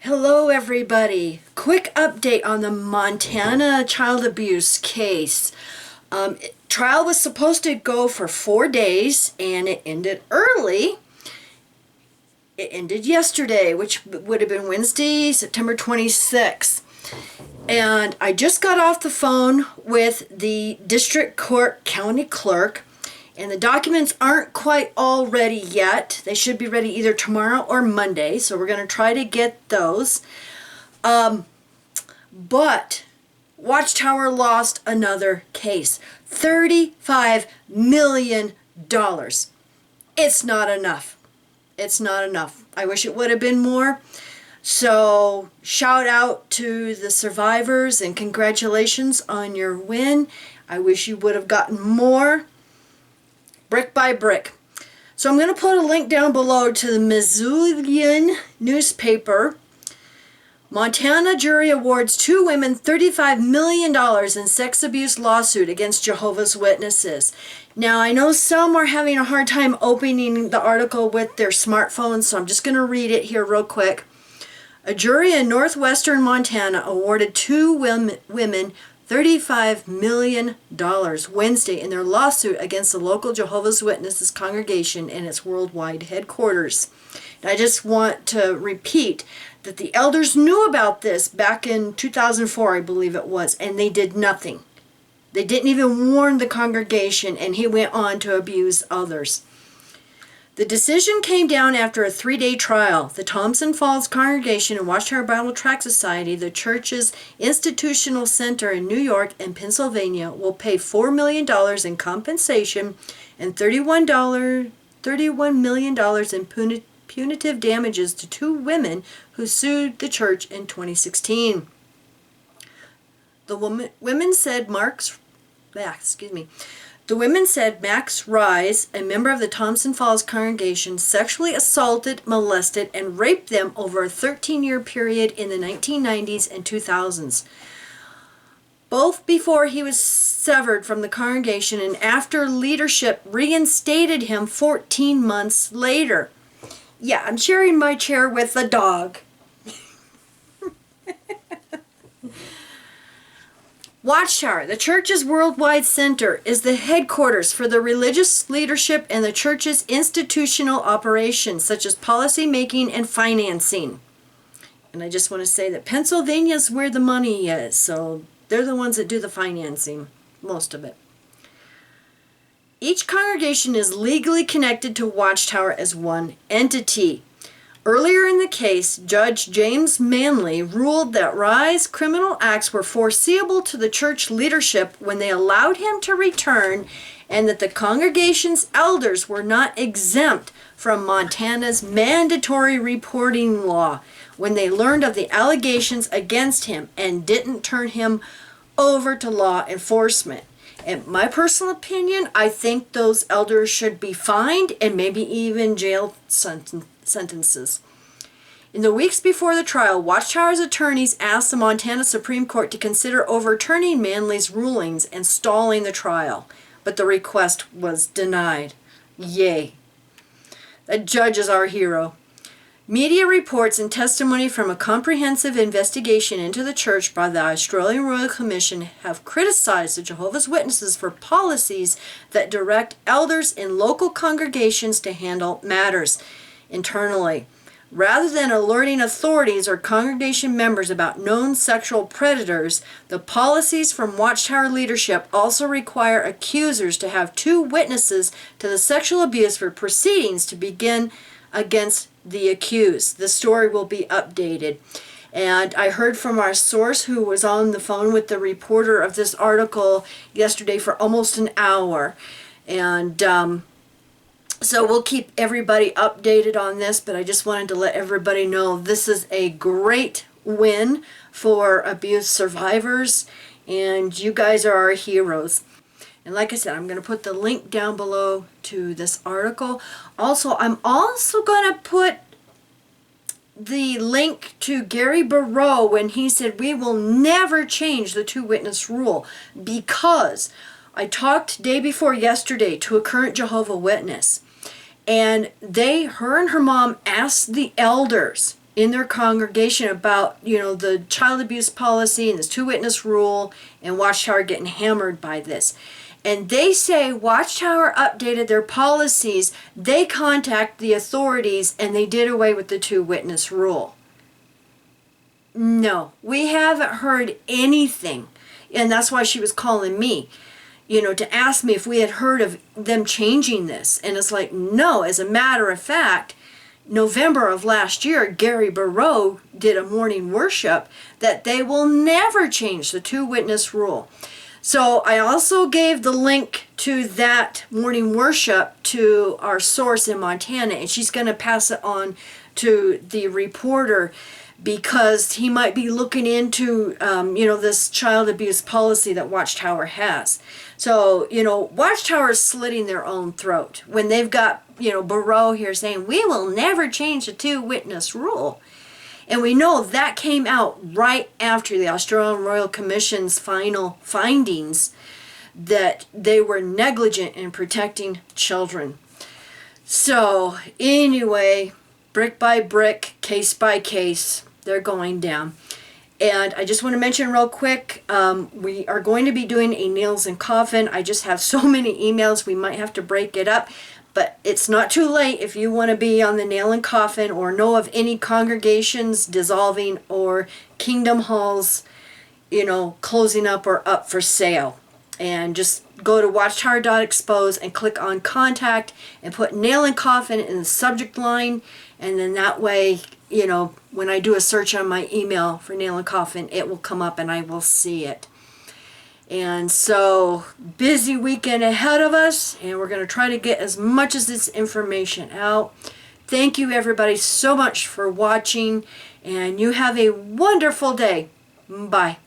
Hello everybody. Quick update on the Montana child abuse case. Trial was supposed to go for 4 days and it ended early. It ended yesterday, which would have been Wednesday, September 26th. And I just got off the phone with the district court county clerk, and the documents aren't quite all ready yet. They should be ready either tomorrow or Monday, so we're going to try to get those. But Watchtower lost another case. $35 million. It's not enough. It's not enough. I wish it would have been more. So shout out to the survivors and congratulations on your win. I wish you would have gotten more. Brick by brick. So I'm going to put a link down below to the Missoulian newspaper. Montana jury awards 2 women $35 million in sex abuse lawsuit against Jehovah's Witnesses. Now, I know some are having a hard time opening the article with their smartphones, so I'm just going to read it here real quick. A jury in northwestern Montana awarded 2 women $35 million Wednesday in their lawsuit against the local Jehovah's Witnesses congregation and its worldwide headquarters. And I just want to repeat that the elders knew about this back in 2004, I believe it was, and they did nothing. They didn't even warn the congregation, and he went on to abuse others. The decision came down after a 3-day trial. The Thompson Falls Congregation and Watchtower Bible Tract Society, the church's institutional center in New York and Pennsylvania, will pay $4 million in compensation and $31 million in punitive damages to 2 women who sued the church in 2016. The women said The women said Max Rise, a member of the Thompson Falls congregation, sexually assaulted, molested, and raped them over a 13-year period in the 1990s and 2000s. Both before he was severed from the congregation and after leadership reinstated him 14 months later. Yeah, I'm sharing my chair with the dog. Watchtower, the church's worldwide center, is the headquarters for the religious leadership and the church's institutional operations, such as policy making and financing. And I just want to say that Pennsylvania is where the money is, so they're the ones that do the financing, most of it. Each congregation is legally connected to Watchtower as one entity. Earlier in the case, Judge James Manley ruled that Rye's criminal acts were foreseeable to the church leadership when they allowed him to return, and that the congregation's elders were not exempt from Montana's mandatory reporting law when they learned of the allegations against him and didn't turn him over to law enforcement. In my personal opinion, I think those elders should be fined and maybe even jail sentences. In the weeks before the trial, Watchtower's attorneys asked the Montana Supreme Court to consider overturning Manley's rulings and stalling the trial, but the request was denied. Yay. The judge is our hero. Media reports and testimony from a comprehensive investigation into the church by the Australian Royal Commission have criticized the Jehovah's Witnesses for policies that direct elders in local congregations to handle matters internally. Rather than alerting authorities or congregation members about known sexual predators, the policies from Watchtower leadership also require accusers to have 2 witnesses to the sexual abuse for proceedings to begin against the accused. The story will be updated. And I heard from our source, who was on the phone with the reporter of this article yesterday for almost an hour. And so we'll keep everybody updated on this, but I just wanted to let everybody know this is a great win for abuse survivors, and you guys are our heroes. And like I said, I'm going to put the link down below to this article. Also, I'm also going to put the link to Gary Barreau when he said we will never change the 2-witness rule, because I talked day before yesterday to a current Jehovah Witness, and her and her mom asked the elders in their congregation about, the child abuse policy and this two-witness rule, and Watchtower getting hammered by this. And they say Watchtower updated their policies, they contact the authorities, and they did away with the two-witness rule. No, we haven't heard anything. And that's why she was calling me, to ask me if we had heard of them changing this. And it's like, no, as a matter of fact, November of last year, Gary Barreau did a morning worship that they will never change the two-witness rule. So I also gave the link to that morning worship to our source in Montana, and she's going to pass it on to the reporter because he might be looking into, this child abuse policy that Watchtower has. So, Watchtower is slitting their own throat when they've got, Barreau here saying, we will never change the two-witness rule. And we know that came out right after the Australian Royal Commission's final findings that they were negligent in protecting children. So anyway, brick by brick, case by case, they're going down. And I just want to mention real quick, we are going to be doing a nails and coffin. I just have so many emails, we might have to break it up. But it's not too late if you want to be on the nail and coffin or know of any congregations dissolving or kingdom halls, closing up or up for sale. And just go to watchtower.expose and click on contact and put nail and coffin in the subject line. And then that way, when I do a search on my email for nail and coffin, it will come up and I will see it. And so, busy weekend ahead of us, and we're going to try to get as much of this information out. Thank you everybody so much for watching, and you have a wonderful day. Bye.